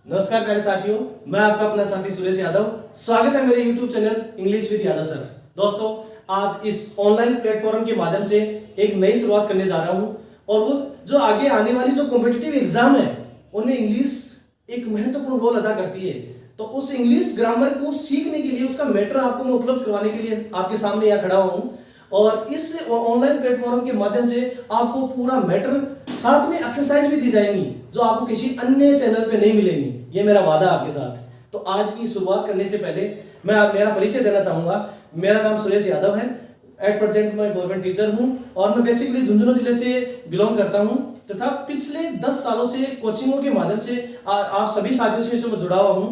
नमस्कार प्यारे साथियों, मैं आपका अपना साथी सुरेश यादव। स्वागत है मेरे YouTube channel English with Yadav sir. दोस्तों, आज इस ऑनलाइन प्लेटफॉर्म के माध्यम से एक नई शुरुआत करने जा रहा हूं और वो जो आगे आने वाली जो कॉम्पिटिटिव एग्जाम है उनमें इंग्लिश एक महत्वपूर्ण रोल अदा करती है। तो उस इंग्लिश ग्रामर को सीखने के लिए उसका मैटर आपको मैं उपलब्ध करवाने के लिए आपके सामने यहाँ खड़ा हुआ हूँ और इस ऑनलाइन प्लेटफॉर्म के माध्यम से आपको पूरा मैटर साथ में एक्सरसाइज भी दी जाएंगी जो आपको किसी अन्य चैनल पे नहीं मिलेंगी। ये मेरा वादा आपके साथ। तो आज की शुरुआत करने से पहले मैं मेरा परिचय देना चाहूंगा। मेरा नाम सुरेश यादव है। एट प्रेजेंट मैं गवर्नमेंट टीचर हूं और मैं बेसिकली झुंझुनू जिले से बिलोंग करता हूं तथा पिछले 10 सालों से कोचिंगों के माध्यम से आप सभी साथियों से जुड़ा हुआ हूं।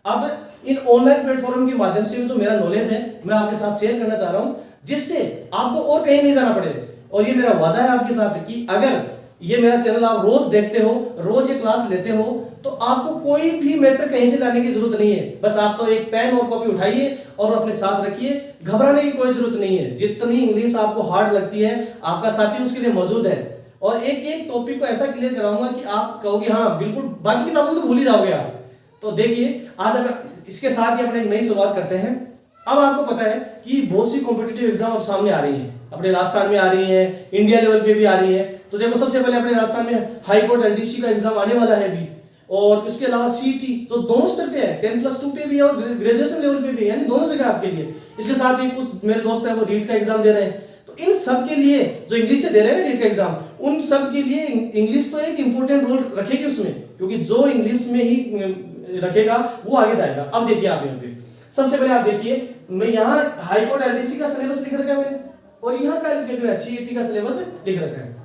अब इन ऑनलाइन प्लेटफॉर्म के माध्यम से जो मेरा नॉलेज है मैं आपके साथ शेयर करना चाह रहा हूं, जिससे आपको और कहीं नहीं जाना पड़े। और ये मेरा वादा है आपके साथ कि अगर ये मेरा चैनल आप रोज देखते हो, रोज ये क्लास लेते हो, तो आपको कोई भी मैटर कहीं से लाने की जरूरत नहीं है। बस आप तो एक पेन और कॉपी उठाइए और अपने साथ रखिए। घबराने की कोई जरूरत नहीं है। जितनी इंग्लिश आपको हार्ड लगती है आपका साथी उसके लिए मौजूद है और एक एक टॉपिक को ऐसा क्लियर कराऊंगा कि आप कहोगे हाँ बिल्कुल, बाकी किताबों को तो भूल ही जाओगे आप। तो देखिए, आज अब इसके साथ ही अपने एक नई शुरुआत करते हैं। अब आपको पता है कि बहुत सी कॉम्पिटिटिव एग्जाम अब सामने आ रही हैं, अपने राजस्थान में आ रही हैं, इंडिया लेवल पे भी आ रही है। तो देखो, सबसे पहले अपने राजस्थान में हाई कोर्ट एलडीसी का एग्जाम आने वाला है अभी, और उसके अलावा सीटी जो दोनों स्तर पे है, 10+2 पे भी है और ग्रेजुएशन लेवल पे भी है, यानी दोनों जगह आपके लिए। इसके साथ ही कुछ मेरे दोस्त हैं वो रीट का एग्जाम दे रहे हैं। तो इन सब के लिए जो इंग्लिश से दे रहे हैं ना रीट का एग्जाम, उन सब के लिए इंग्लिश तो एक इंपॉर्टेंट रोल रखेगी उसमें, क्योंकि जो इंग्लिश में ही रखेगा वो आगे जाएगा। अब देखिए आप यहाँ पे सबसे पहले आप देखिए, मैं यहाँ हाई कोर्ट एलडीसी का सिलेबस लिख रखा है मैंने और यहाँ का सीईटी का सिलेबस लिख रखा है।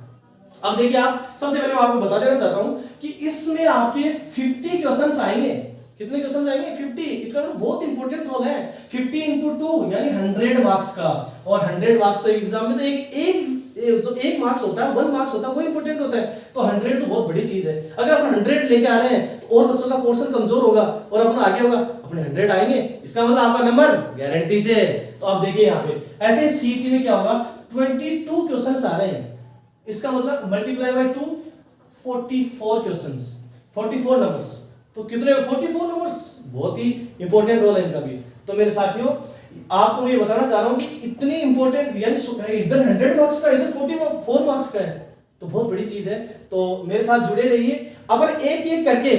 अब देखिए, आप सबसे पहले मैं आपको बता देना चाहता हूं कि इसमें आपके 50 क्वेश्चंस आएंगे। कितने क्वेश्चंस आएंगे? 50। इसका बहुत इंपॉर्टेंट रोल है। 50 × 2 यानी 100 मार्क्स का, और 100 मार्क्स तो एग्जाम में तो एक मार्क्स होता है, 1 मार्क्स होता है, वो इंपॉर्टेंट होता है। तो 100 तो बहुत बड़ी चीज है। अगर अपन 100 लेके आ रहे हैं तो और बच्चों का पोर्शन कमजोर होगा और अपना आगे होगा, अपने 100 आएंगे, इसका मतलब आपका नंबर गारंटी से। तो आप देखिए यहाँ पे ऐसे सीईटी में क्या होगा, 22 क्वेश्चंस आ रहे हैं। इसका मतलब मल्टीप्लाई बाय 2, 44 क्वेश्चंस, 44 नंबर्स। तो कितने? 44 नंबर्स। बहुत ही इंपॉर्टेंट रोल है इनका भी। तो मेरे साथियों, आपको मैं ये बताना चाह रहा हूं कि इतनी इंपॉर्टेंट, यानी इधर 100 मार्क्स का, इधर 44 मार्क्स का है, तो बहुत बड़ी चीज है। तो मेरे साथ जुड़े रहिए। अपन एक एक करके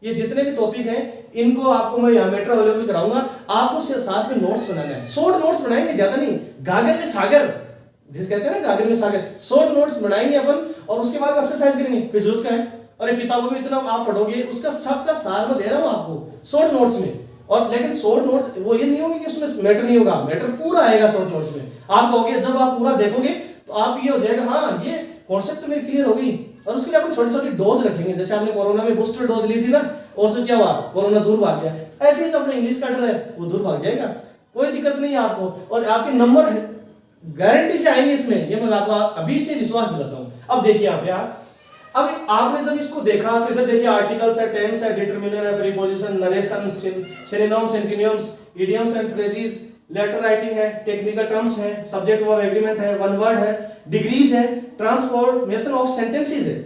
ये जितने भी टॉपिक हैं इनको आपको मैं यहाँ मेटर अवेलेबल कराऊंगा। आपको साथ में नोट्स बनाना है। शॉर्ट नोट्स बनाएंगे, ज्यादा नहीं। गागर में सागर जिस कहते हैं ना, गागर में सागर। शॉर्ट नोट्स बनाएंगे अपन और उसके बाद एक्सरसाइज करेंगे। फिर जरूरत का है, अरे किताबों में इतना आप पढ़ोगे, उसका सबका सार मैं दे रहा हूं आपको शॉर्ट नोट्स में। और लेकिन शॉर्ट नोट्स वो ये नहीं होगी कि उसमें मैटर नहीं होगा, मैटर पूरा आएगा शॉर्ट नोट्स में। आप कहोगे, जब आप पूरा देखोगे तो आप ये हो जाएगा, हाँ ये कॉन्सेप्ट में क्लियर होगी। और उसके लिए अपन छोटी छोटी डोज रखेंगे। जैसे आपने कोरोना में बूस्टर डोज ली थी ना, और उससे क्या हुआ, कोरोना दूर भाग गया। ऐसे ही जो अपने इंग्लिश का डर है वो दूर भाग जाएगा। कोई दिक्कत नहीं है आपको, और आपके नंबर गारंटी से आएंगे इसमें, ये मैं आपको अभी से विश्वास दिलाता हूं। अब देखिए यहाँ पे अब आपने जब इसको देखा तो इधर देखिए आर्टिकल्स है, टेंस है, डिटरमिनर है, preposition, narration, synonyms, antonyms, idioms and phrases, letter writing है, टेक्निकल टर्म्स है, सब्जेक्ट वर्ब एग्रीमेंट है, वन वर्ड है, डिग्रीज है, ट्रांसफॉर्मेशन ऑफ सेंटेंसेस है।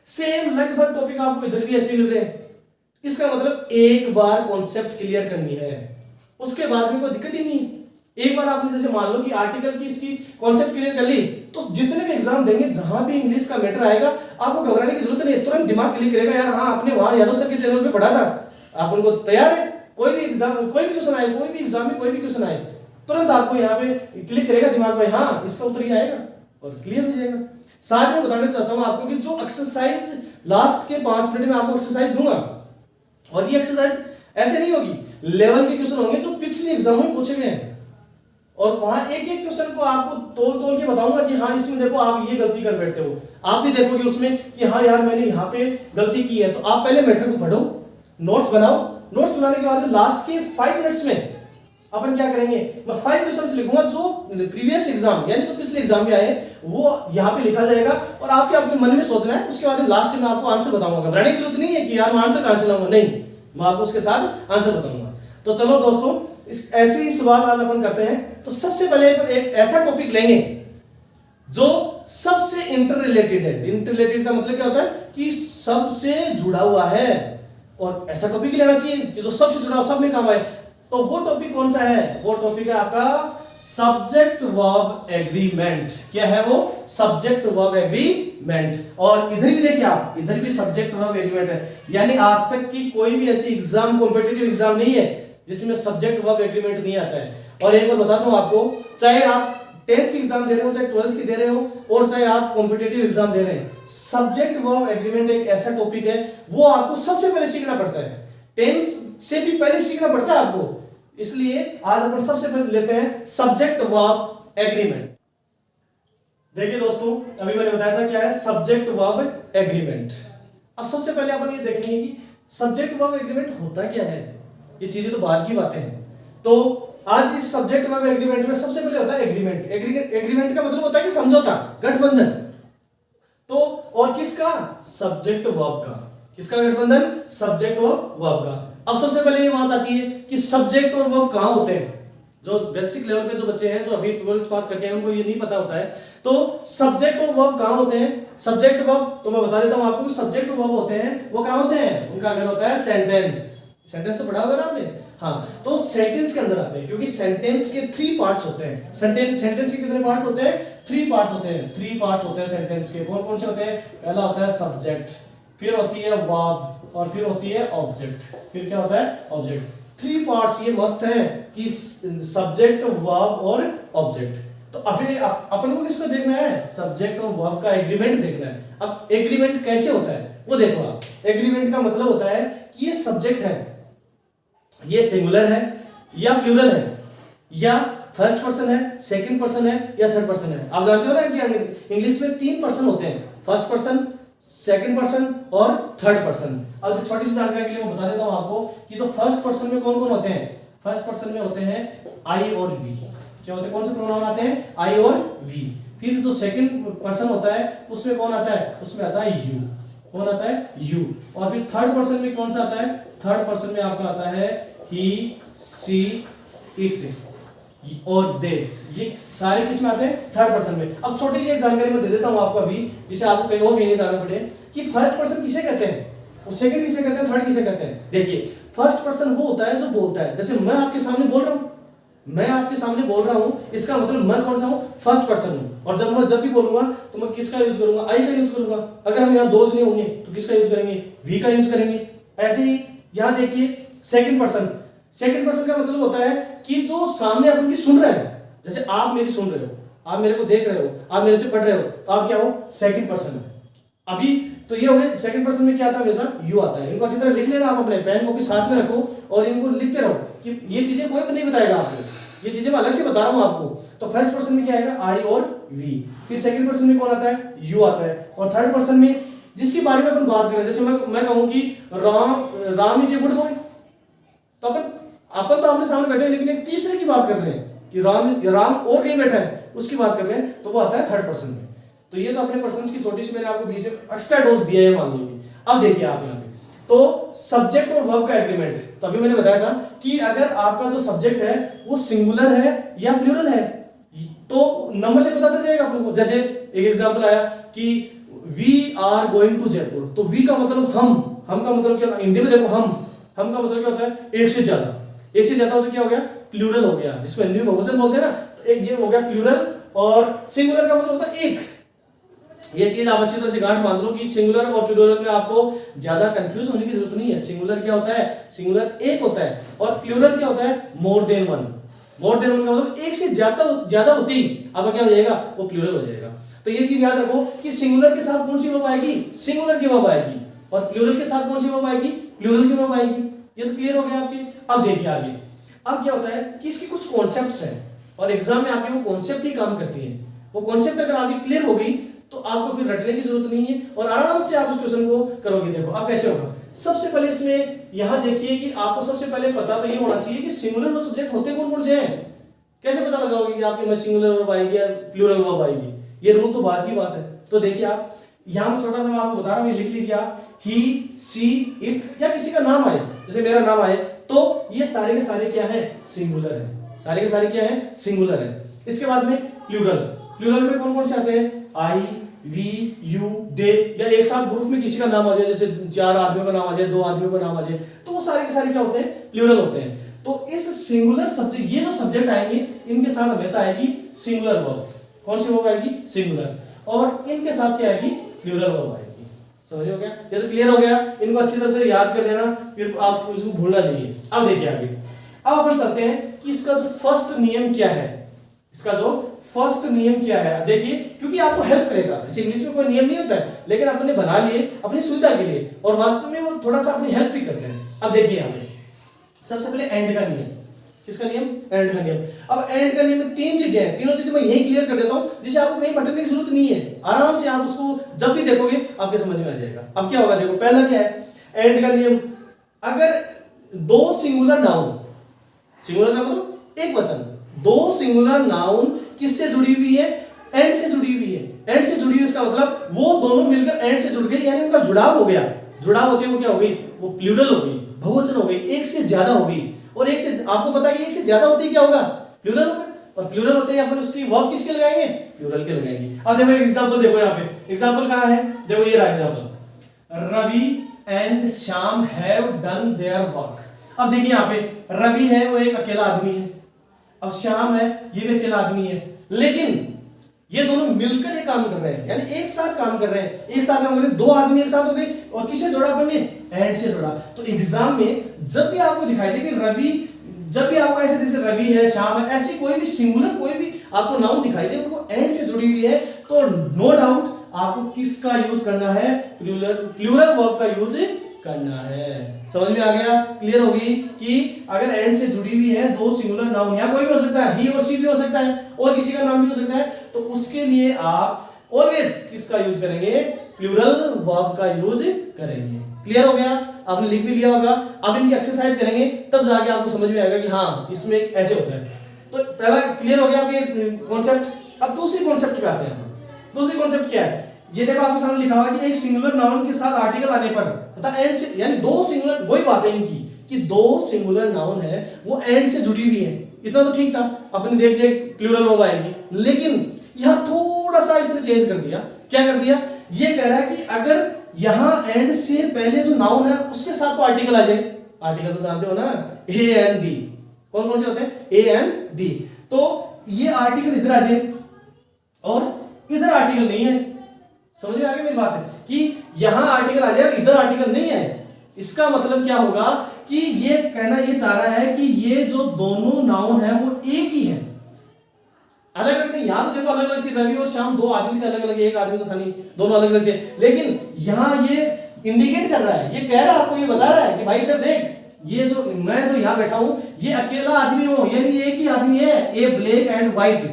सेम लगभग टॉपिक आपको इधर भी ऐसे मिल रहे हैं। इसका मतलब एक बार कॉन्सेप्ट क्लियर करनी है, उसके बाद में कोई दिक्कत ही नहीं। एक बार आपने जैसे मान लो कि आर्टिकल की इसकी कॉन्सेप्ट क्लियर कर ली, तो जितने भी एग्जाम देंगे जहां भी इंग्लिश का मैटर आएगा आपको घबराने की जरूरत नहीं है। तुरंत दिमाग क्लिक करेगा, यार हाँ आपने वहां यादव सर के चैनल पे पढ़ा था, आप उनको तैयार है। कोई भी एग्जाम, कोई भी क्वेश्चन आए, कोई भी एग्जाम में कोई भी क्वेश्चन आए, तुरंत आपको यहाँ पे क्लिक करेगा दिमाग में, हाँ इसका उत्तर ही आएगा और क्लियर हो जाएगा। साथ में बताना चाहता हूँ आपको कि जो एक्सरसाइज लास्ट के 5 मिनट में आपको एक्सरसाइज दूंगा, और ये एक्सरसाइज ऐसे नहीं होगी, लेवल के क्वेश्चन होंगे जो पिछले एग्जाम में पूछे गए हैं, और वहां एक एक क्वेश्चन को आपको तोल के बताऊंगा कि हाँ इसमें देखो आप ये गलती कर बैठते हो। आप भी देखोगे उसमें कि हाँ यार मैंने यहाँ पे गलती की है। तो आप पहले मैटर को पढ़ो, नोट्स बनाओ। नोट्स बनाने के बाद लास्ट के 5 मिनट्स में अपन क्या करेंगे, मैं 5 क्वेश्चंस लिखूंगा जो प्रीवियस एग्जाम यानी जो पिछले एग्जाम में आए वो यहाँ पे लिखा जाएगा, और आपके अपने मन में सोचना है। उसके बाद लास्ट में आपको आंसर बताऊंगा। घबराने की जरूरत नहीं है कि यार मैं आंसर कहां से लाऊंगा, नहीं, मैं आपको उसके साथ आंसर बताऊंगा। तो चलो दोस्तों, इस ऐसी शुरुआत आज अपन करते हैं। तो सबसे पहले एक ऐसा टॉपिक लेंगे जो सबसे इंटर रिलेटेड है। इंटर रिलेटेड का मतलब क्या होता है कि सबसे जुड़ा हुआ है। और ऐसा टॉपिक लेना चाहिए कि जो सबसे जुड़ा हो, सब में काम आए। तो वो टॉपिक कौन सा है? वो टॉपिक है आपका सब्जेक्ट वर्ब एग्रीमेंट। क्या है वो? Subject verb agreement. और इधर भी देखिए आप, इधर भी सब्जेक्ट वर्ब एग्रीमेंट है। यानी आज तक की कोई भी ऐसी एग्जाम, कॉम्पिटिटिव एग्जाम नहीं है जिसमें सब्जेक्ट वर्ब एग्रीमेंट नहीं आता है। और एक बार बताता हूं आपको, चाहे आप 10th की एग्जाम दे रहे हो, चाहे 12th की दे रहे हो, और चाहे आप कॉम्पिटिटिव एग्जाम दे रहे हैं, सब्जेक्ट वर्ब एग्रीमेंट एक ऐसा टॉपिक है वो आपको सबसे पहले सीखना पड़ता है। 10th से भी पहले सीखना पड़ता है आपको। इसलिए आज अपन सबसे पहले लेते हैं सब्जेक्ट वर्ब एग्रीमेंट। देखिए दोस्तों, अभी मैंने बताया था क्या है सब्जेक्ट वर्ब एग्रीमेंट। अब सबसे पहले अपन ये देखेंगे कि सब्जेक्ट वर्ब एग्रीमेंट होता क्या है। ये चीजें तो बाद की बातें हैं। तो आज इस सब्जेक्ट वर्ब एग्रीमेंट में सबसे पहले होता है एग्रीमेंट। एग्रीमेंट का मतलब होता है कि समझौता, गठबंधन। तो और किसका? सब्जेक्ट वर्ब का। किसका गठबंधन? सब्जेक्ट और वर्ब का। अब सबसे पहले ये बात आती है कि सब्जेक्ट और वर्ब कहां होते हैं। जो बेसिक लेवल पे जो बच्चे हैं, जो अभी 12th पास करके हैं, उनको ये नहीं पता होता है। तो सब्जेक्ट और वर्ब कहां होते हैं? सब्जेक्ट वर्ब तो मैं बता देता हूं आपको, सब्जेक्ट और वर्ब होते हैं वो कहां होते हैं? उनका घर होता है सेंटेंस। सेंटेंस तो पढ़ा होगा ना आपने? हाँ, तो सेंटेंस के अंदर आते हैं, क्योंकि सेंटेंस के 3 पार्ट्स होते हैं। सेंटेंस के कितने पार्ट्स होते हैं? 3 पार्ट्स होते हैं। 3 पार्ट्स होते हैं सेंटेंस के। कौन कौन से होते हैं? पहला होता है सब्जेक्ट, फिर होती है वर्ब, और फिर होती है ऑब्जेक्ट। फिर क्या होता है? ऑब्जेक्ट। 3 पार्ट्स ये मस्ट है कि सब्जेक्ट, वर्ब और ऑब्जेक्ट। तो अभी अपन को किसको देखना है? सब्जेक्ट और वर्ब का एग्रीमेंट देखना है। अब एग्रीमेंट कैसे होता है वो देखो आप। एग्रीमेंट का मतलब होता है कि ये सब्जेक्ट है, ये सिंगुलर है या प्लूरल है, या फर्स्ट पर्सन है, सेकंड पर्सन है, या थर्ड पर्सन है। आप जानते हो ना कि इंग्लिश में 3 पर्सन होते हैं, फर्स्ट पर्सन, सेकंड पर्सन और थर्ड पर्सन। अब छोटी सी जानकारी के लिए मैं बता देता हूं आपको कि जो फर्स्ट पर्सन में कौन कौन होते हैं। फर्स्ट पर्सन में होते हैं आई और वी। क्या होते हैं? कौन से प्रोनाउन आते हैं? आई और वी। फिर जो सेकंड पर्सन होता है उसमें कौन आता है? उसमें आता है यू। कौन आता है? यू। और फिर थर्ड पर्सन में कौन सा आता है? थर्ड पर्सन में आपका आता है ही, सी, इट और दे। ये सारे किसमें आते हैं? थर्ड पर्सन में। अब छोटी सी एक जानकारी मैं दे देता हूं आपको अभी, जिसे आपको कहीं और भी नहीं जाना पड़े, कि फर्स्ट पर्सन किसे कहते हैं और सेकंड किसे कहते हैं, थर्ड किसे कहते हैं। देखिए, फर्स्ट पर्सन वो होता है जो बोलता है। जैसे मैं आपके सामने बोल रहा हूं, मैं आपके सामने बोल रहा हूं, इसका मतलब मैं कौन सा हूं? फर्स्ट पर्सन हूं। और जब भी बोलूंगा तो मैं किसका यूज करूंगा? आई का यूज करूंगा। अगर हम यहाँ दोस्त नहीं होंगे तो किसका यूज करेंगे? वी का यूज करेंगे। ऐसे ही यहां देखिए सेकंड पर्सन। सेकंड पर्सन का मतलब होता है कि जो सामने अपन की सुन रहा है। जैसे आप मेरी सुन रहे हो, आप मेरे को देख रहे हो, आप मेरे से पढ़ रहे हो, तो आप क्या हो? सेकंड पर्सन हो। अभी तो ये हो गया सेकंड पर्सन में क्या आता है? हमेशा यू आता है। इनको अच्छी तरह लिख लेना आप, अपने पेन कॉपी साथ में रखो और इनको लिखते रहो कि ये चीजें कोई नहीं बताएगा आपको, ये चीजें मैं अलग से बता रहा हूं आपको। तो फर्स्ट पर्सन में क्या आएगा? आई और वी। फिर सेकंड पर्सन में कौन आता है? यू आता है। और थर्ड पर्सन में जिसके बारे में अपन बात करें, जैसे मैं कहूं कि Ram is a good boy, तो अपन तो अपने सामने बैठे हैं, लेकिन एक तीसरे की बात कर रहे हैं कि राम और कहीं बैठा है, उसकी बात कर रहे हैं, तो वो आता है थर्ड पर्सन में। तो ये तो अपने पर्सन्स की छोटी सी मैंने आपको बीच में एक्स्ट्रा डोज दिया है मान लीजिए। अब देखिए आप यहाँ पे तो सब्जेक्ट और वर्ब का एग्रीमेंट। तो अभी मैंने बताया था कि अगर आपका जो सब्जेक्ट है वो सिंगुलर है या प्लूरल है, तो नंबर से पता चल जाएगा आपको। जैसे एक एग्जांपल आया कि we are going to Jaipur, तो वी का मतलब हम का मतलब क्या? हिंदी में देखो हम का मतलब क्या होता है? एक से ज्यादा। एक से ज्यादा होता क्या हो गया? प्लूरल हो गया, जिसको हिंदी में बहुवचन बोलते हैं ना। तो एक ये हो गया प्लूरल, और सिंगुलर का मतलब होता है एक। ये चीज आप अच्छी तरह से गांठ बांध लो कि सिंगुलर और प्लूरल में आपको ज्यादा कंफ्यूज होने की जरूरत नहीं है। सिंगुलर क्या होता है? सिंगुलर एक होता है, और प्लूरल क्या होता है? More than one. More than one का मतलब एक से ज्यादा होती, अब क्या हो जाएगा? वो प्लूरल हो जाएगा। तो ये चीज याद रखो कि सिंगुलर के साथ कौन सी वर्ब आएगी? सिंगुलर की वर्ब आएगी, और प्लूरल के साथ कौन सी वर्ब आएगी? प्लूरल की वर्ब आएगी। ये तो क्लियर हो गया आपके। अब देखिए आगे, अब क्या होता है कि इसकी कुछ कॉन्सेप्ट्स हैं, और एग्जाम में आपके वो कॉन्सेप्ट ही काम करती है। वो कॉन्सेप्ट अगर आपकी क्लियर हो गई तो आपको फिर रटने की जरूरत नहीं है, और आराम से आप उस क्वेश्चन को करोगे। देखो अब कैसे होगा। सबसे पहले इसमें यहां देखिए कि आपको सबसे पहले पता तो ये होना चाहिए कि सिंगुलर वर्ब सब्जेक्ट होते कौन कौन से हैं। कैसे पता लगाओगे कि आपके में सिंगुलर वर्ब आएगी या प्लूरल वर्ब आएगी? ये रूल तो बाद की बात है। तो देखिए आप यहां छोटा सा मैं आपको बता रहा हूं, ये लिख लीजिए आप। ही, सी, इट, या किसी का नाम आए, जैसे मेरा नाम आए, तो ये सारे के सारे क्या है? सिंगुलर है। सारे के सारे क्या है? सिंगुलर है। इसके बाद में प्लूरल। प्लूरल में कौन कौन से आते हैं? आई, वी, यू, दे, या एक साथ ग्रुप में किसी का नाम आ जाए, जैसे 4 आदमियों का नाम आ जाए, 2 आदमियों का नाम आ जाए, तो वो सारे के सारे क्या होते हैं, प्लूरल होते हैं। तो इस सिंगुलर सब्जेक्ट, ये जो सब्जेक्ट आएंगे इनके साथ हमेशा आएगी सिंगुलर वर्ब। कौन सी वर्ब आएगी, सिंगुलर, और इनके साथ क्या आएगी, प्लूरल वर्ब आएगी। समझ हो गया, जैसे क्लियर हो गया, इनको अच्छी तरह से याद कर लेना, फिर आप इसको भूलना नहीं है। अब देखिए आगे, अब अपन चलते हैं कि इसका जो फर्स्ट नियम क्या है, इसका जो फर्स्ट नियम क्या है। देखिए, क्योंकि आपको हेल्प करेगा, इसे इंग्लिश में कोई नियम नहीं होता है, लेकिन अपने बना लिए अपनी सुविधा के लिए, और वास्तव में वो थोड़ा सा अपनी हेल्प भी करते हैं। अब देखिए यहाँ पे सबसे पहले एंड का नियम। किसका नियम, एंड का नियम। अब एंड का नियम में 3 चीजें हैं, तीनों चीजें मैं यही क्लियर कर देता हूं, जिसे आपको कहीं भटकने की जरूरत नहीं है, आराम से आप उसको जब भी देखोगे आपके समझ में आ जाएगा। अब क्या होगा, देखो पहला क्या है एंड का नियम, अगर 2 सिंगुलर नाउन, सिंगुलर का मतलब एक वचन, 2 सिंगुलर नाउन किससे जुड़ी हुई है, एंड से जुड़ी हुई है। एंड से जुड़ी हुई इसका मतलब वो दोनों मिलकर एंड से जुड़ गए, यानी उनका जुड़ाव हो गया। जुड़ाव होते वो क्या हो गई, वो प्लूरल हो गई, बहुवचन हो गई, एक से ज्यादा हो गई। और एक से, आपको पता है कि एक से ज्यादा होती है क्या होगा, प्लूरल होगा, और प्लूरल होते हैं अपन उसकी वर्ब किसके लगाएंगे, प्लूरल के लगाएंगे। अब देखो एक एग्जांपल, देखो यहाँ पे एग्जांपल कहाँ है, देखो ये रहा example, Ravi and Shyam have done their work. अब देखिए यहाँ पे रवि है वो एक अकेला आदमी है, अब श्याम है ये भी अकेला आदमी है, लेकिन ये दोनों मिलकर एक काम कर रहे हैं, यानी एक साथ काम कर रहे हैं, एक साथ काम कर रहे हैं, 2 आदमी एक साथ हो गए, और किससे जोड़ा अपन ने, एंड से जोड़ा। तो एग्जाम में जब भी आपको दिखाई दे कि रवि, जब भी आपको ऐसे जैसे रवि है, श्याम है, ऐसी कोई भी सिंगुलर कोई भी आपको नाउन दिखाई दे, वो एंड से जुड़ी हुई है, तो नो डाउट आपको किसका यूज करना है, प्लूरल वर्ब का यूज करना है। समझ में आ गया, क्लियर होगी कि अगर एंड से जुड़ी हुई है 2 सिंगुलर नाउन, या कोई भी हो सकता है, ही और शी भी हो सकता है, और किसी का नाम भी हो सकता है, तो उसके लिए आप ऑलवेज किसका यूज करेंगे, प्लूरल वर्ब का यूज करेंगे। क्लियर हो गया, आपने लिख भी लिया होगा। अब इनकी एक्सरसाइज करेंगे तब जाके आपको समझ में आएगा कि हाँ इसमें ऐसे होता है। तो पहला क्लियर हो गया आपके कॉन्सेप्ट। अब दूसरी कॉन्सेप्ट पे आते हैं। दूसरी कॉन्सेप्ट क्या है, ये देखो आपके सामने लिखा हुआ कि एक सिंगुलर नाउन के साथ आर्टिकल आने पर तथा एंड से, यानी 2 सिंगुलर, वही बात है इनकी कि 2 सिंगुलर नाउन है वो एंड से जुड़ी हुई है। इतना तो ठीक था, अपने देख लिया प्लूरल वर्ब आएगी, लेकिन यहां थोड़ा सा इसने चेंज कर दिया। क्या कर दिया, ये कह रहा है कि अगर यहां एंड से पहले जो नाउन है उसके साथ तो आर्टिकल आ जाए। आर्टिकल तो जानते हो ना, ए एंड दी, कौन कौन से होते हैं, ए एंड दी। तो ये आर्टिकल इधर आ जाए और इधर आर्टिकल नहीं है। समझ में आ गई मेरी बात है कि यहां आर्टिकल आ जाए, इधर आर्टिकल नहीं है। इसका मतलब क्या होगा कि ये कहना ये चाह रहा है कि ये जो दोनों नाउन है वो एक ही है, अलग अलग नहीं। यहां तो देखो अलग अलग थी, रवि और श्याम 2 आदमी थे अलग अलग, एक आदमी तो था नहीं, दोनों अलग अलग थे, लेकिन यहां ये इंडिकेट कर रहा है, ये कह रहा है, आपको ये बता रहा है कि भाई इधर देख, ये जो मैं जो यहां बैठा हूं ये अकेला आदमी हूं, यानी एक ही आदमी है, ए ब्लैक एंड व्हाइट।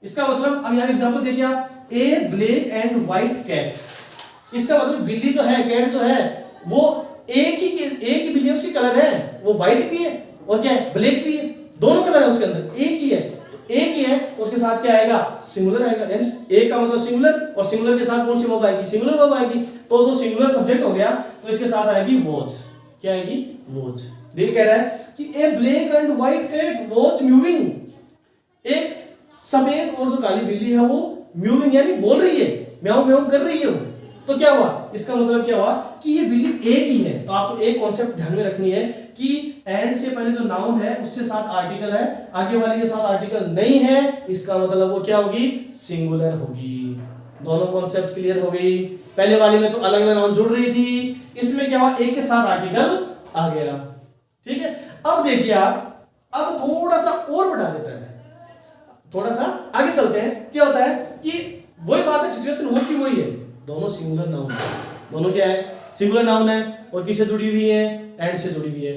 इसका मतलब अब यहां एग्जांपल देखिए आप, ए ब्लैक एंड व्हाइट कैट। इसका मतलब बिल्ली जो है, कैट जो है, वो एक ही बिल्ली, उसकी कलर है, वो व्हाइट भी है और क्या है, ब्लैक भी है, दोनों कलर है उसके अंदर, एक ही है। तो एक ही है तो उसके साथ क्या आएगा, सिंगुलर आएगा। यानी एक का मतलब सिंगुलर, और सिंगुलर के साथ कौन सी वर्ब आएगी, सिंगुलर वर्ब आएगी। तो जो सिंगुलर सब्जेक्ट हो गया तो इसके साथ आएगी वॉच। क्या आएगी, वॉच। देखिए कह रहा है कि a black and white cat watch moving, एक सफेद और जो काली बिल्ली है वो म्यूविंग यानी बोल रही है, म्याऊ म्याऊ कर रही है वो। तो क्या हुआ, इसका मतलब क्या हुआ कि ये बिल्ली एक ही है। तो आपको एक कॉन्सेप्ट ध्यान में रखनी है कि एंड से पहले जो नाउन है उससे साथ आर्टिकल है, आगे वाले के साथ आर्टिकल नहीं है, इसका मतलब वो क्या होगी, सिंगुलर होगी। दोनों कॉन्सेप्ट क्लियर हो गई। पहले वाले में तो अलग अलग नाउन जुड़ रही थी, इसमें क्या हुआ, एक के साथ आर्टिकल आ गया। ठीक है, अब देखिए आप, अब थोड़ा सा और बढ़ा देता है, थोड़ा सा आगे चलते हैं। क्या होता है कि वही बात है, सिचुएशन वो की वही है, दोनों सिंगुलर नाउन है, दोनों क्या है, सिंगुलर नाउन है, और किससे जुड़ी हुई है, एंड से जुड़ी हुई है।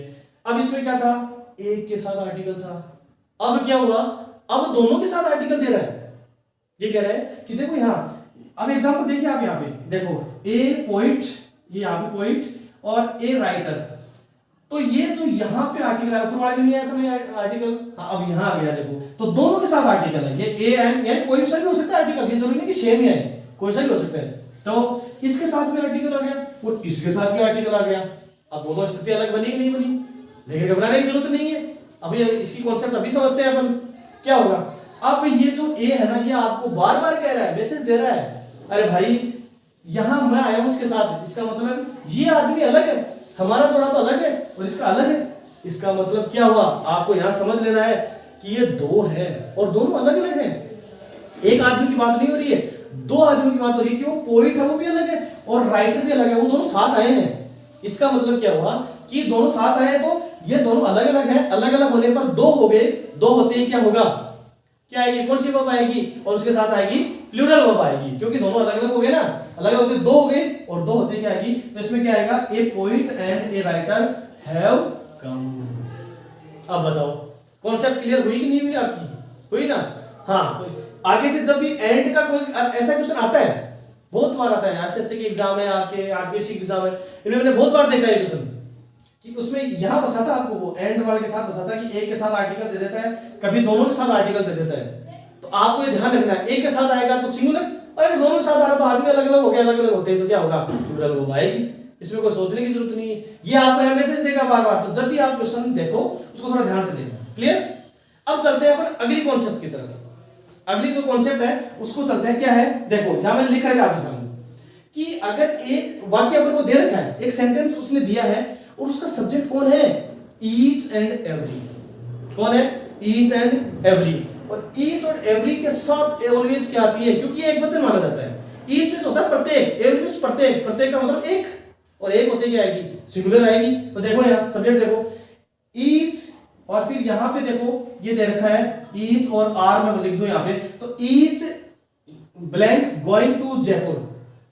अब इसमें क्या था, एक के साथ आर्टिकल था, अब क्या हुआ, अब दोनों के साथ आर्टिकल दे रहा है। ये कह रहा है कि देखो यहां, अब एग्जांपल देखिए आप, यहां पे देखो, ए पोइट, ये यहां पे पोइट, और ए राइटर। तो ये जो यहां पे आर्टिकल है, ऊपर वाले में नहीं आया था मैं आर्टिकल, हाँ अब यहां आ गया देखो, तो दोनों के साथ आर्टिकल है। ये ए एंड, यानी कोई सा भी हो सकता है आर्टिकल, ये जरूरी नहीं कि सेम ही है, कोई सा भी हो सकता है। तो इसके साथ में आर्टिकल आ गया और इसके साथ भी आर्टिकल आ गया। अब दोनों स्थिति अलग बनी कि नहीं बनी, लेकिन घबराने की जरूरत नहीं है। अभी इसकी कॉन्सेप्ट अभी समझते हैं अपन। क्या होगा, अब ये जो ए है ना, ये आपको बार बार कह रहा है, मैसेज दे रहा है अरे भाई यहां मैं आया हूं उसके साथ, इसका मतलब ये आदमी अलग है, हमारा जोड़ा तो अलग है और इसका अलग है। इसका मतलब क्या हुआ, आपको यहां समझ लेना है कि ये दो है और दोनों अलग अलग हैं। एक आदमी की बात नहीं हो रही है, दो आदमियों की बात हो रही है कि वो पोइट है वो भी अलग है और राइटर भी अलग है, वो दोनों साथ आए हैं। इसका मतलब क्या हुआ कि दोनों साथ आए तो ये दोनों अलग अलग हैं, अलग अलग होने पर दो हो गए, दो होते ही क्या होगा, क्या आएगी, कौन सी वर्ब आएगी, और उसके साथ आएगी प्लूरल वर्ब आएगी, क्योंकि दोनों अलग अलग हो गए ना, अलग अलग होते दो हो गए और दो होते क्या आएगी, तो इसमें क्या आएगा, a poet and a writer have come. अब बताओ कॉन्सेप्ट क्लियर हुई कि नहीं हुई आपकी, हुई ना। हाँ तो आगे से जब भी एंड का कोई ऐसा क्वेश्चन आता है, बहुत बार आता है, एसएससी के एग्जाम है, आपके आरपीएससी के एग्जाम है, इन्हें मैंने बहुत बार देखा है क्वेश्चन कि उसमें यहां फंसाता आपको, वो एंड वाले के साथ फंसाता कि एक के साथ आर्टिकल दे देता है, कभी दोनों के साथ आर्टिकल दे देता है। तो आपको ये ध्यान रखना है, एक के साथ आएगा तो सिंगुलर, और अगर दोनों के साथ आ रहा तो आदमी अलग अलग हो गया, अलग अलग होते हैं तो क्या होगा, प्लूरल वर्ब आएगी। इसमें कोई सोचने की जरूरत नहीं है, ये आपको यहां मैसेज देगा बार बार, तो जब भी आप क्वेश्चन देखो उसको थोड़ा ध्यान से देखना। क्लियर। अब चलते हैं अपन अगली कॉन्सेप्ट की तरफ। अगली जो कॉन्सेप्ट है उसको चलते हैं, क्या है, देखो यहां मैंने लिखा है आपके सामने कि अगर एक वाक्य अपन को दे रखा है, एक सेंटेंस उसने दिया है और उसका सब्जेक्ट कौन है, ईच एंड एवरी, कौन है, ईच एंड एवरी, और ईच और एवरी के साथ ऑलवेज क्या आती है, क्योंकि ये एक वचन माना जाता है, ईच मींस होता है प्रत्येक, एवरी मींस प्रत्येक, प्रत्येक का मतलब एक, और एक होते क्या आएगी, सिंगुलर आएगी। तो देखो यहां सब्जेक्ट देखो ईच, और फिर यहां पे देखो ये दे रखा है ईच और आर मैं लिख दूं यहां पे, तो each blank going to Jaipur.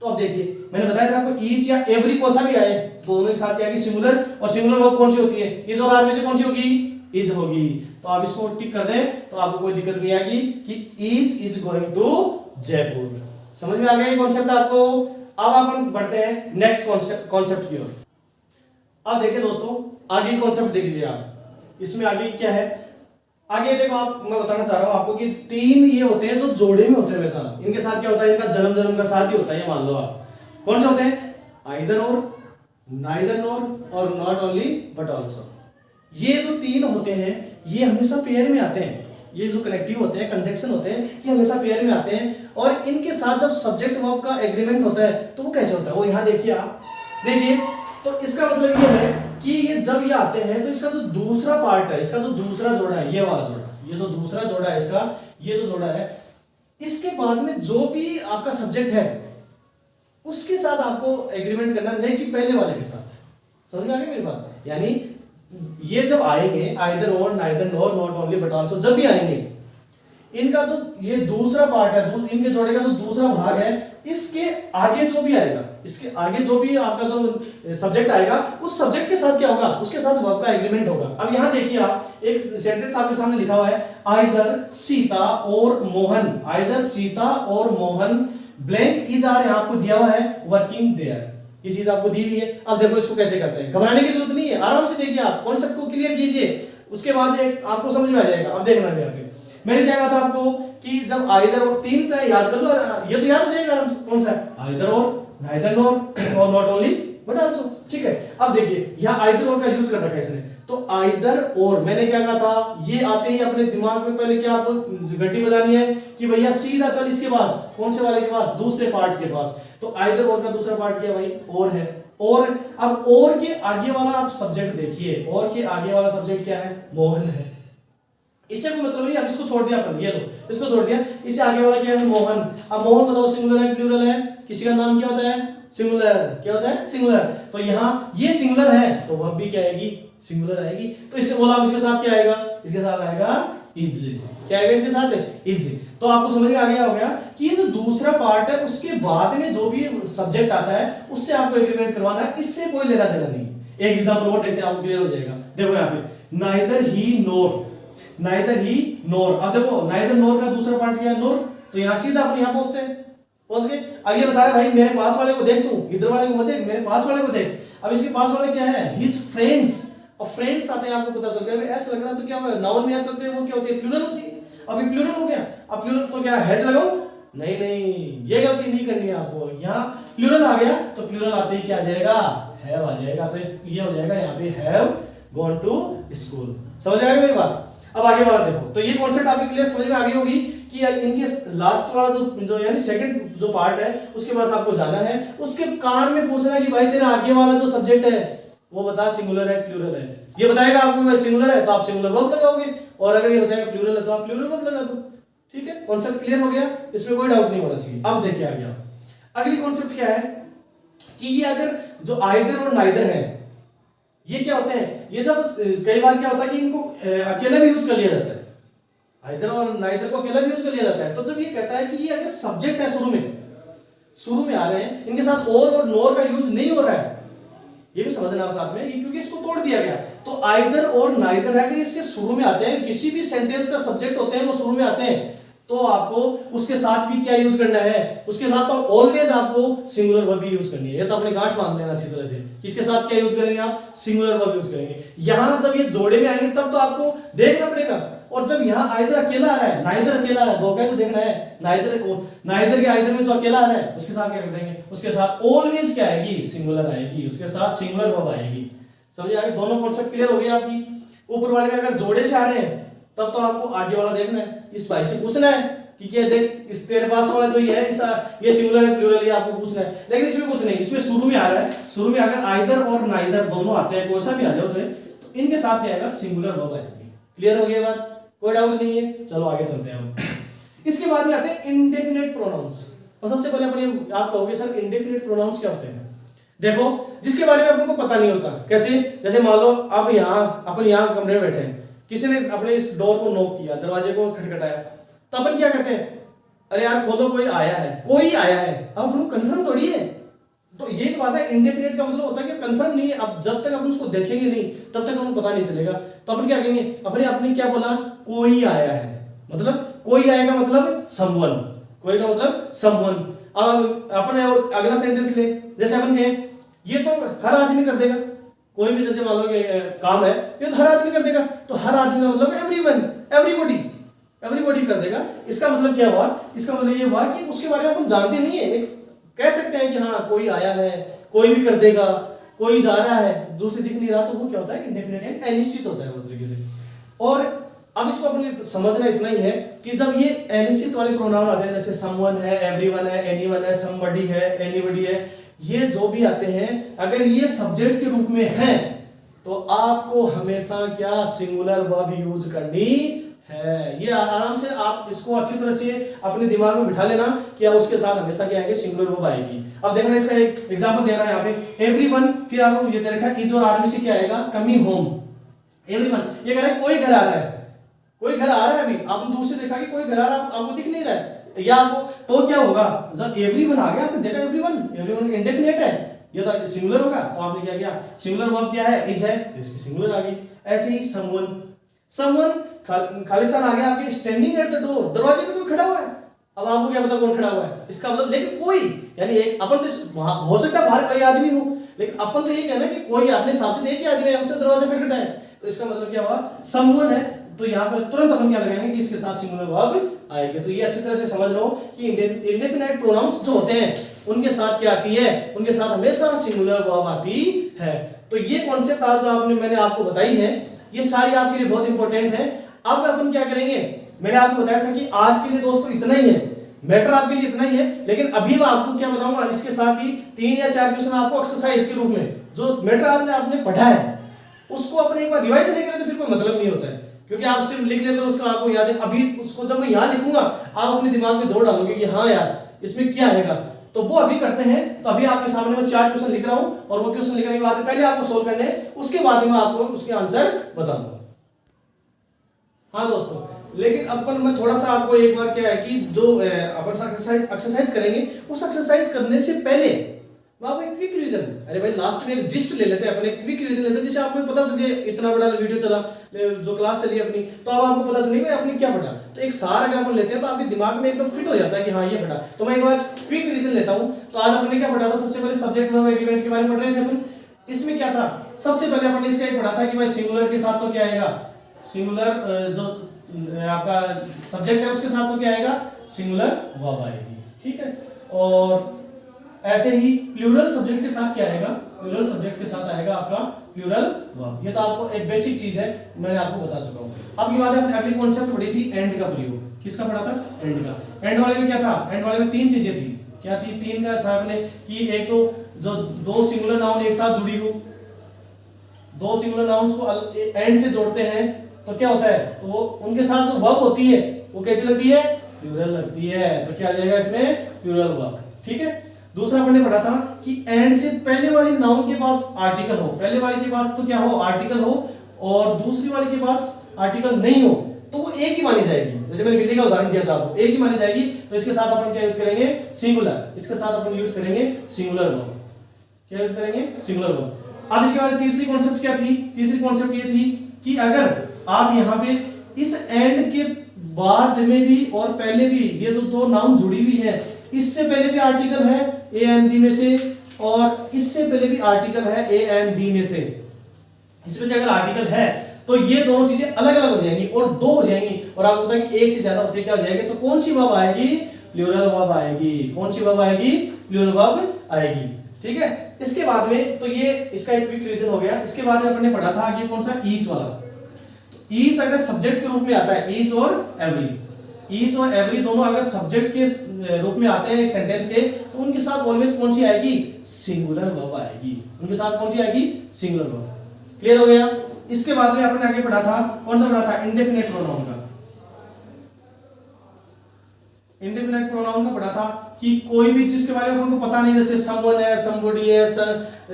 तो अब देखिए मैंने बताया था आपको ईच या एवरी कोसा भी आए तो दोनों के साथ क्या आएगी, सिंगुलर, और सिंगुलर वर्ब कौन सी होती है, इज और आर में से कौन सी होगी, इज होगी। तो आप इसको टिक कर दें तो आपको कोई दिक्कत नहीं आएगी कि each is going to Jaipur. समझ में आ गया ये कॉन्सेप्ट आपको। अब अपन बढ़ते हैं नेक्स्ट कॉन्सेप्ट की ओर। अब देखिए दोस्तों आगे कॉन्सेप्ट देख लीजिए आप, इसमें आगे क्या है, आगे देखो आप, मैं बताना चाह रहा हूं आपको कि तीन ये होते हैं जो जोड़े में होते हैं हमेशा, इनके साथ क्या होता है, इनका जन्म जन्म का साथ ही होता है, ये मान लो आप, कौन से होते हैं, आइदर और, नाइदर नॉर और नॉट ओनली बट आल्सो। ये जो तीन होते हैं ये हमेशा पेयर में आते हैं, ये जो कनेक्टिव होते हैं, कंजक्शन होते हैं, ये हमेशा पेयर में आते हैं, और इनके साथ जब सब्जेक्ट वर्ब का एग्रीमेंट होता है तो वो कैसे होता है, वो यहां देखिए आप, देखिए तो इसका मतलब ये है कि ये जब ये आते हैं तो इसका जो दूसरा पार्ट है, इसका जो दूसरा जोड़ा है, ये वाला जोड़ा, ये जो दूसरा जोड़ा है इसका, ये जो जोड़ा है, इसके बाद में जो भी आपका सब्जेक्ट है उसके साथ आपको एग्रीमेंट करना, नहीं कि पहले वाले के साथ। समझ में आ गई मेरी बात, यानी ये जब आएंगे आइदर और, neither nor, not only but also, जब भी आएंगे इनका जो ये दूसरा पार्ट है, इनके जोड़े का जो दूसरा भाग है, इसके आगे जो भी आएगा, इसके आगे जो भी आपका जो सब्जेक्ट आएगा उस सब्जेक्ट के साथ क्या होगा, उसके साथ वर्ब का एग्रीमेंट होगा। अब यहां देखिए आप, एक सेंटेंस आपके सामने लिखा हुआ है, आइदर सीता और मोहन, आइदर सीता और मोहन ब्लैंक इज आर, यहां आपको दिया हुआ है वर्किंग देयर, ये चीज आपको दी हुई है। अब देखो इसको कैसे करते हैं, घबराने की जरूरत नहीं है, आराम से देखिए आप कॉन्सेप्ट को क्लियर कीजिए, उसके बाद आपको समझ में आ जाएगा। अब देखना भी आगे मैंने क्या कहा था आपको कि जब आइदर और, तीन तो याद कर लो, ये तो याद हो जाएगा आराम से, कौन सा है, आइदर और, नाइदर नॉर और नॉट ओनली बट आल्सो, ठीक है। अब देखिए यहां आइदर और का यूज कर रखा है इसने, तो आइदर और मैंने क्या कहा था, ये आते ही अपने दिमाग में पहले क्या आपको घंटी बजानी है कि भैया सीधा चल इसके पास, कौन से वाले के पास, दूसरे पार्ट के पास। तो आइदर और का दूसरा पार्ट क्या भाई, और है, और अब और के आगे वाला आप सब्जेक्ट देखिए, और के आगे वाला सब्जेक्ट क्या है, मोहन है। इससे कोई मतलब नहीं, अब इसको छोड़ दिया अपन, ये लो इसको छोड़ दिया, इससे आगे वाला क्या है, मोहन। अब मोहन बताओ सिंगुलर है प्लूरल है, किसी का नाम क्या होता है, सिंगुलर, क्या होता है, सिंगुलर। तो यहाँ ये सिंगुलर है तो वह भी क्या आएगी, सिंगुलर आएगी। तो इसके बोला इसके साथ क्या आएगा, इसके साथ आएगा इज, क्या आएगा इसके साथ, इज। तो आपको समझ में आ गया होगा कि ये जो दूसरा पार्ट है उसके बाद में जो भी सब्जेक्ट आता है उससे आपको एग्रीमेंट करवाना है, इससे कोई लेना देना नहीं। एक एग्जांपल और देखते हैं, आपको क्लियर हो जाएगा। देखो यहाँ पे नाइदर ही नोर, नाइदर ही नोर। अब देखो नाइदर नोर का दूसरा पार्ट क्या है, नोर, तो यहां सीधा अपने यहां पहुंचते हैं, पहुंच गए। अब ये बता रहा भाई मेरे पास वाले को देख, तू इधर वाले को मत देख, मेरे पास वाले को देख। अब इसके पास वाले क्या है, हिज फ्रेंड्स, और फ्रेंड्स आते हैं आपको पता चल गया, एस लग रहा है तो क्या होगा, नाउन में एस लगते हैं, वो क्या होती है, प्लूरल होती है। अब ये प्लूरल हो गया, अब प्लूरल तो क्या हैज लगाओ, नहीं नहीं ये गलती नहीं करनी है आपको, यहाँ प्लूरल आ गया तो प्लूरल आते ही क्या आ जाएगा, हैव आ जाएगा। तो ये हो जाएगा यहाँ पे हैव गॉन टू स्कूल। समझ आएगा मेरी बात। अब आगे वाला देखो, तो ये कॉन्सेप्ट आपकी क्लियर समझ में आ गई होगी कि इनके लास्ट वाला जो यानी सेकंड जो पार्ट है उसके पास आपको जाना है, उसके कान में पूछना है कि भाई तेरा आगे वाला जो सब्जेक्ट है वो बता सिंगुलर है प्लूरल है। ये बताएगा आपको भाई सिंगुलर है तो आप सिंगुलर वर्ब लगाओगे, और अगर ये बताएगा प्लूरल है तो आप प्लूरल वर्ब लगा दो। ठीक है, कॉन्सेप्ट क्लियर हो गया, इसमें कोई डाउट नहीं होना चाहिए। अब देखिए आ गया अगली कॉन्सेप्ट क्या है कि ये अगर जो आइदर और नाइदर है ये क्या होते हैं, ये जब कई बार क्या होता है कि इनको अकेला भी यूज कर लिया जाता है, आइदर और नाइदर को अकेला भी यूज कर लिया जाता है। तो जब ये कहता है कि ये अगर सब्जेक्ट है शुरू में आ रहे हैं, इनके साथ और नोर का यूज नहीं हो रहा है, ये भी समझना आप साथ में, क्योंकि इसको तोड़ दिया गया। तो आइदर और नाइदर है, अगर इसके शुरू में आते हैं, किसी भी सेंटेंस का सब्जेक्ट होते हैं वो शुरू में आते हैं, तो आपको उसके साथ भी क्या यूज करना है, उसके साथ तो ऑलवेज आपको सिंगुलर वर्ब ही यूज करनी है। ये तो अपने गांठ बांध लेना अच्छी तरह से, किसके साथ क्या यूज करेंगे आप, सिंगुलर वर्ब यूज करेंगे। यहां जब ये जोड़े में आएंगे तब तो आपको देखना पड़ेगा, और जब यहाँ आइदर अकेला आ रहा है, नाइदर अकेला आ रहा है, दो का तो देखना है, नाइदर के आइदर में जो अकेला आ रहा है उसके साथ क्या करेंगे, उसके साथ ऑलवेज क्या आएगी, सिंगुलर आएगी, उसके साथ सिंगुलर वर्ब आएगी। समझिए आगे दोनों कॉन्सेप्ट क्लियर हो गए आपकी। ऊपर वाले में अगर जोड़े से आ रहे हैं तब तो आपको आगे वाला देखना है, इस भाई से पूछना है कि क्या देख इस तेरे पास वाला जो ये है ये सिंगुलर है प्लूरल, ये आपको पूछना है। लेकिन इसमें कुछ नहीं, इसमें शुरू में आ रहा है, शुरू में अगर आइदर और नाइदर दोनों आते हैं, कोई सा भी आ जाओ चाहे, तो इनके साथ क्या आएगा, सिंगुलर वर्ब आएगी। क्लियर हो गई बात, कोई डाउट नहीं है। चलो आगे चलते हैं हम। इसके बाद में आते हैं इंडेफिनिट प्रोनाउंस। और सबसे पहले अपने आप कहोगे सर इंडेफिनिट प्रोनाउंस क्या होते हैं। देखो जिसके बारे में आपको पता नहीं होता, कैसे, जैसे मान लो आप अपन यहाँ कमरे में बैठे हैं, किसी ने अपने इस डोर को नॉक किया, दरवाजे को खटखटाया, तो अपन क्या कहते हैं, अरे यार खोलो कोई आया है, कोई आया है। अब अपन कंफर्म थोड़ी है, तो ये बात है, इंडेफिनिट का मतलब होता है कि कंफर्म नहीं है। अब जब तक अपन उसको देखेंगे नहीं तब तक हमें पता नहीं चलेगा। तो अपन क्या कहेंगे, अपने क्या बोला, कोई आया है, मतलब कोई आएगा मतलब समवन, कोई का मतलब समवन। अब अपन अगला सेंटेंस ले, जैसे अपन कहें ये तो हर आदमी कर देगा, कोई भी जैसे मान लो कि काम है ये तो हर आदमी कर देगा, तो हर आदमी का मतलब एवरीवन, एवरीबॉडी कर देगा। इसका मतलब क्या हुआ, इसका मतलब ये हुआ कि उसके बारे में अपन जानते नहीं है, कह सकते हैं कि हाँ कोई आया है, कोई भी कर देगा, कोई जा रहा है, दूसरे दिख नहीं रहा, तो वो क्या होता है, इंडेफिनिट है, अनिश्चित होता है वो तरीके से। और अब इसको अपने समझना इतना ही है कि जब ये अनिश्चित वाले प्रोनाउन आते हैं, जैसे समवन है, एवरीवन है, एनीवन है, समबडी है, एनीबडी है, ये जो भी आते हैं, अगर ये सब्जेक्ट के रूप में हैं तो आपको हमेशा क्या, सिंगुलर वर्ब यूज करनी है। ये आराम से आप इसको अच्छी तरह से अपने दिमाग में बिठा लेना कि उसके साथ हमेशा क्या आएगी, सिंगुलर वर्ब आएगी। अब देखना इसका एक एग्जांपल दे रहा है यहाँ पे, एवरीवन, फिर आपको ये दे रखा है इज और आर्मी से क्या आएगा, कमिंग होम। एवरीवन ये कह रहा है कोई घर आ रहा है, कोई घर आ रहा है, अभी आपने दूर से देखा कि कोई घर आ रहा है, आपको दिख नहीं रहा है, या आपको, तो क्या होगा, जब एवरीवन आ गया आपने देखा एवरीवन इंडेफिनिट है, ये तो सिंगुलर होगा, तो आपने क्या किया, सिंगुलर वर्ब क्या है, इज है, तो इसकी सिंगुलर आ गई। ऐसे ही समवन खालिस्तान आ गया आपके, स्टैंडिंग एट द डोर, दरवाजे पे कोई खड़ा हुआ है। अब आपको क्या पता कौन खड़ा हुआ है, इसका मतलब, लेकिन कोई, यानी एक अपन तो हो सकता है बाहर कई आदमी हो, लेकिन अपन तो ये कहना कि कोई अपने हिसाब से एक ही आदमी है, उसने दरवाजा खटखटाया, तो इसका मतलब क्या हुआ, समवन है, तो यहाँ पे तुरंत अपन क्या लगाएंगे कि इसके साथ सिंगुलर वर्ब आएगी। तो ये अच्छी तरह से समझ लो कि इंडेफिनाइट प्रोनाउंस जो होते हैं उनके साथ क्या आती है, उनके साथ हमेशा सिंगुलर वर्ब आती है। तो ये कॉन्सेप्ट आज मैंने आपको बताई है, ये सारी आपके लिए बहुत इंपॉर्टेंट है। अब अपन क्या करेंगे, मैंने आपको बताया था कि आज के लिए दोस्तों इतना ही है, मैटर आपके लिए इतना ही है, लेकिन अभी मैं आपको क्या बताऊंगा, इसके साथ ही 3 या 4 क्वेश्चन आपको एक्सरसाइज के रूप में, जो मैटर आज आपने पढ़ा है उसको अपने एक बार रिवाइज नहीं करें तो फिर कोई मतलब नहीं होता है, क्योंकि आप सिर्फ लिख लेते हो उसका आपको याद है। अभी उसको जब मैं यहाँ लिखूंगा आप अपने दिमाग में जोड़ डालोगे कि हाँ यार इसमें क्या आएगा, तो वो अभी करते हैं। तो अभी आपके सामने मैं 4 क्वेश्चन लिख रहा हूं, और वो क्वेश्चन लिखने के बाद पहले आपको सोल्व करने हैं, उसके बाद में आपको उसके आंसर बताऊंगा। हाँ दोस्तों, लेकिन अपन मैं थोड़ा सा आपको एक बार क्या है कि जो अपन एक्सरसाइज करेंगे, उस एक्सरसाइज करने से पहले वहां पर क्विक रिवीजन, अरे भाई लास्ट में एक जिस्ट ले लेते हैं, अपने क्विक रिवीजन लेते हैं, जिससे आपको पता चले इतना बड़ा वीडियो चला, जो क्लास चली अपनी, तो अब आपको पता चलेगा आपने क्या पढ़ा। तो एक सार अगर अपन लेते हैं तो आपके दिमाग में एकदम फिट हो जाता है कि हाँ ये पढ़ा। तो मैं एक बार क्विक रिवीजन लेता हूँ। तो आज अपने क्या पढ़ा था, सबसे पहले सब्जेक्ट वर्ब एग्रीमेंट के बारे में पढ़ रहे थे अपन। इसमें क्या था, सबसे पहले अपन इसका ही पढ़ा था कि भाई सिंगुलर के साथ तो क्या आएगा, सिंगुलर जो आपका सब्जेक्ट है उसके साथ तो क्या आएगा, सिंगुलर वर्ब आएगी, ठीक है। और ऐसे ही प्लूरल सब्जेक्ट के साथ क्या आएगा, प्लूरल सब्जेक्ट के साथ आएगा आपका प्लूरल वर्ब। ये तो आपको एक बेसिक चीज है, मैंने आपको बता चुका हूँ। अब की बात है, अगली कॉन्सेप्ट पढ़ी थी एंड का प्रयोग। किसका पढ़ा था? एंड का। एंड वाले में क्या था? एंड वाले में तीन चीजें थी। क्या थी? तीन का था अपने कि एक तो जो दो सिंगुलर नाउन एक साथ जुड़ी हो, दो सिंगुलर नाउन्स को एंड से जोड़ते हैं तो क्या होता है, तो वो उनके साथ जो वर्ब होती है वो कैसी लगती है? प्लूरल लगती है। तो क्या आ जाएगा इसमें? Plural verb. ठीक है। दूसरा हमने पढ़ा था कि एंड से पहले वाली नाउन के पास आर्टिकल हो, पहले वाले के पास तो क्या हो? आर्टिकल हो, और दूसरी वाले के पास आर्टिकल नहीं हो तो वो एक ही मानी जाएगी। जैसे मैंने बिल्ली का उदाहरण दिया था आपको, एक ही मानी जाएगी। तो इसके साथ अपन क्या यूज करेंगे? सिंगुलर। इसके साथ अपन यूज करेंगे सिंगुलर वर्ब। क्या यूज करेंगे? Singular verb. अब इसके बाद तीसरी कॉन्सेप्ट क्या थी? तीसरी कॉन्सेप्ट ये थी कि अगर आप यहाँ पे इस एंड के बाद में भी और पहले भी ये जो दो नाउन जुड़ी हुई है, इससे पहले भी आर्टिकल है ए एंड दी में से, और इससे पहले भी आर्टिकल है ए एंड दी में से, इसमें से अगर आर्टिकल है तो ये दोनों चीजें अलग अलग हो जाएंगी और दो हो जाएंगी, और आपको पता है कि एक से ज्यादा होते क्या हो जाएगी, तो कौन सी वर्ब आएगी? प्लूरल वर्ब आएगी। कौन सी वर्ब आएगी? प्लूरल वर्ब आएगी। ठीक है। इसके बाद में तो ये इसका एक क्विक रिवीजन हो गया। इसके बाद में अपन ने पढ़ा था आगे कौन सा? ईच वाला। तो ईच अगर सब्जेक्ट के रूप में आता है, ईच और एवरी, ईच और एवरी दोनों अगर सब्जेक्ट के रूप में आते हैं एक सेंटेंस के, तो उनके साथ ऑलवेज कौन सी आएगी? सिंगुलर वर्ब आएगी। उनके साथ कौन सी आएगी? Singular verb. क्लियर हो गया। इसके बाद में आपने आगे पढ़ा था कौन सा? पढ़ा था इंडेफिनिट प्रोनाउन का। इंडेफिनिट प्रोनाउन का पढ़ा था कि कोई भी जिसके बारे में आपको पता नहीं, जैसे समवन है, समबॉडी है,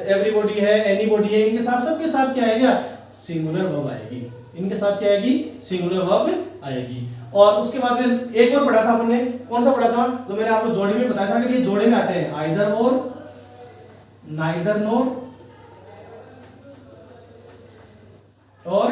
एवरीबॉडी है, एनीबॉडी है, इनके साथ सबके साथ क्या आएगा? सिंगुलर वर्ब आएगी। इनके साथ क्या आएगी? सिंगुलर वर्ब आएगी। और उसके बाद में एक और पढ़ा था हमने, कौन सा पढ़ा था? जो मैंने आपको जोड़े में बताया था, अगर ये जोड़े में आते हैं आइदर और, नाइदर नोर, और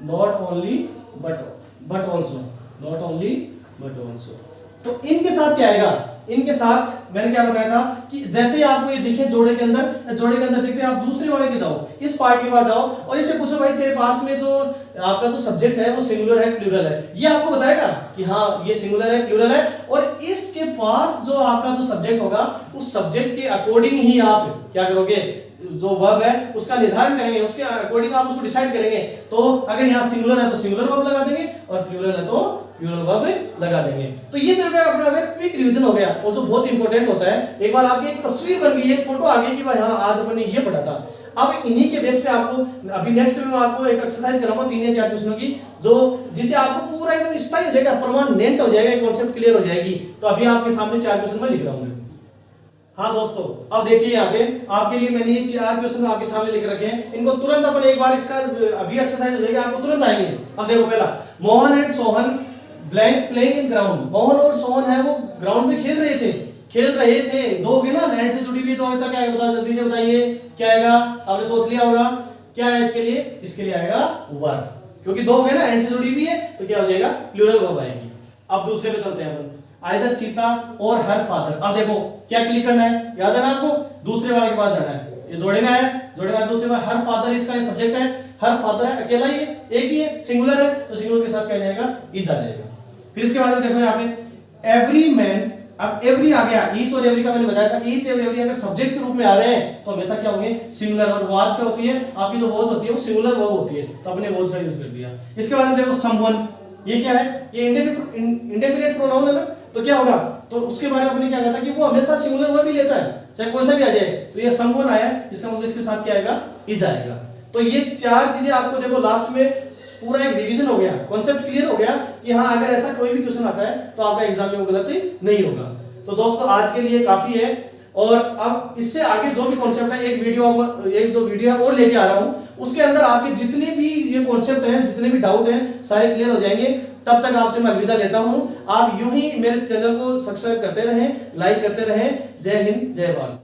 not only but also, not only but also. तो इनके साथ क्या आएगा? इनके साथ मैंने क्या बताया था कि जैसे ही आपको ये दिखे जोड़े के अंदर, जोड़े के अंदर दिखते हैं, आप दूसरे वाले के जाओ, इस पार्ट के पास जाओ और इससे पूछो भाई तेरे पास में जो आपका जो सब्जेक्ट है वो सिंगुलर है प्लूरल है? ये आपको बताएगा कि हाँ ये सिंगुलर है प्लूरल है, और इसके पास जो आपका जो सब्जेक्ट होगा उस सब्जेक्ट के अकॉर्डिंग ही आप क्या करोगे? जो वर्ब है उसका निर्धारण करेंगे, उसके अकॉर्डिंग आप उसको डिसाइड करेंगे। तो अगर यहाँ सिंगुलर है तो सिंगुलर वर्ब लगा देंगे, और प्लूरल है तो प्लूरल वर्ब लगा देंगे। तो ये तो अपना क्विक रिवीजन हो गया। और जो बहुत इंपॉर्टेंट होता है, एक बार आपकी एक तस्वीर बन गई, एक फोटो आ गई कि भाई हाँ आज अपन ने ये पढ़ा था। अब इन्हीं के बेस पे आपको अभी नेक्स्ट में मैं आपको एक एक्सरसाइज कराऊंगा 3 या 4 क्वेश्चनों की, जो जिसे आपको पूरा एकदम स्टाइल हो जाएगा, परमानेंट हो जाएगा, कॉन्सेप्ट क्लियर हो जाएगी। तो अभी आपके सामने 4 क्वेश्चन मैं लिख रहा हूँ। हाँ दोस्तों, अब देखिए यहाँ पे आपके लिए मैंने ये 4 क्वेश्चन आपके सामने लिख रखे हैं। इनको तुरंत अपन एक बार इसका अभी एक्सरसाइज हो जाएगी, आपको तुरंत आएंगे। अब देखो पहला, Mohan and Sohan blank playing in ground. Mohan और सोहन है वो ग्राउंड पे खेल रहे थे। दो के ना एंड से जुड़ी हुई, तो अभी तक क्या है बताओ, जल्दी से बताइए क्या आएगा? आपने सोच लिया होगा क्या है इसके लिए? इसके लिए आएगा वर्ब, क्योंकि दो है ना एंड से जुड़ी हुई है, तो क्या हो जाएगा? प्लूरल वर्ब आएगी। अब दूसरे पे चलते हैं अपन, आइदर सीता और हर फादर। अब देखो क्या क्लिक करना है, याद है ना आपको? दूसरे वाले के पास जाना है। ये जोड़े में आया, जोड़े में दूसरे वाले, हर फादर इसका ये सब्जेक्ट है, हर फादर है, अकेला ही है, एक ही है, सिंगुलर है, तो सिंगुलर के साथ क्या जाएगा? इज आ जाएगा। फिर इसके बाद में देखो यहाँ पे एवरी मैन। अब एवरी आ गया, ईच और एवरी का मैंने बताया था, ईच और एवरी अगर सब्जेक्ट के रूप में आ रहे हैं तो हमेशा क्या होंगे? सिंगुलर। और वाज क्या होती है? आपकी जो वॉज होती है वो सिंगुलर वर्ब होती है, तो अपने वॉज का यूज कर दिया। इसके बाद में देखो समवन, ये क्या है? ये इंडेफिनिट प्रोनाउन है ना, तो क्या होगा? तो उसके बारे में आपने क्या कहा था कि वो हमेशा सिंगुलर वर्ब ही लेता है, चाहे कोई सा भी आ जाए। तो ये समवन आया, इसका मतलब इसके साथ क्या आएगा? इज आएगा। तो ये 4 चीजें आपको देखो लास्ट में पूरा एक रिवीजन हो गया, कॉन्सेप्ट क्लियर हो गया कि हाँ अगर ऐसा कोई भी क्वेश्चन आता है तो आपका एग्जाम में वो गलती नहीं होगा। तो दोस्तों आज के लिए काफी है, और अब इससे आगे जो भी कॉन्सेप्ट है एक जो वीडियो है और लेके आ रहा हूँ, उसके अंदर आपके जितने भी ये कॉन्सेप्ट हैं, जितने भी डाउट हैं, सारे क्लियर हो जाएंगे। तब तक आपसे मैं अलविदा लेता हूँ। आप यूं ही मेरे चैनल को सब्सक्राइब करते रहें, लाइक करते रहें। जय हिंद, जय भारत।